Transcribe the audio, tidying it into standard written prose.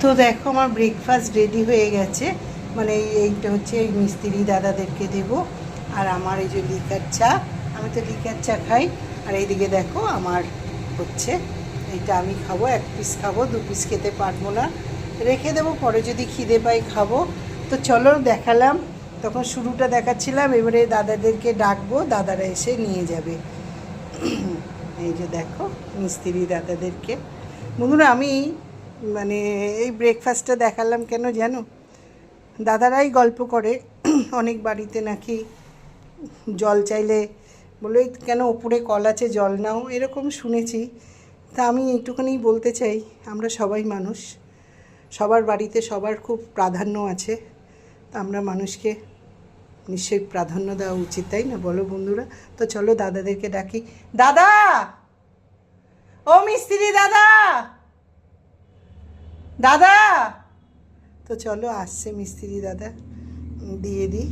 তো দেখো আমার ব্রেকফাস্ট রেডি হয়ে গেছে, মানে এইটা হচ্ছে এই মিস্ত্রি দাদাদেরকে দেব। আর আমার এই যে লিকার চা, আমি তো লিকার চা খাই। আর এইদিকে দেখো আমার হচ্ছে এইটা আমি খাবো, 1 পিস খাবো, 2 পিস খেতে পারবো না, রেখে দেবো, পরে যদি খিদে পাই খাবো। তো চলো দেখালাম, তখন শুরুটা দেখাচ্ছিলাম, এবারে দাদাদেরকে ডাকবো, দাদারা এসে নিয়ে যাবে। এই যে দেখো মিস্ত্রি দাদাদেরকে। বন্ধুরা আমি মানে এই ব্রেকফাস্টটা দেখালাম কেন জানো, দাদারাই গল্প করে অনেক বাড়িতে নাকি জল চাইলে বলে কেন ওপরে কল আছে জল নাও, এরকম শুনেছি। তা আমি একটুখানি বলতে চাই, আমরা সবাই মানুষ, সবার বাড়িতে সবার খুব প্রাধান্য আছে, তা আমরা মানুষকে নিশ্চয়ই প্রাধান্য দেওয়া উচিত, তাই না বলো বন্ধুরা? তো চলো দাদাদেরকে ডাকি। দাদা, ও মিস্ত্রি দাদা, দাদা। তো চলো আসছে মিস্ত্রি দাদা, দিয়ে দিই।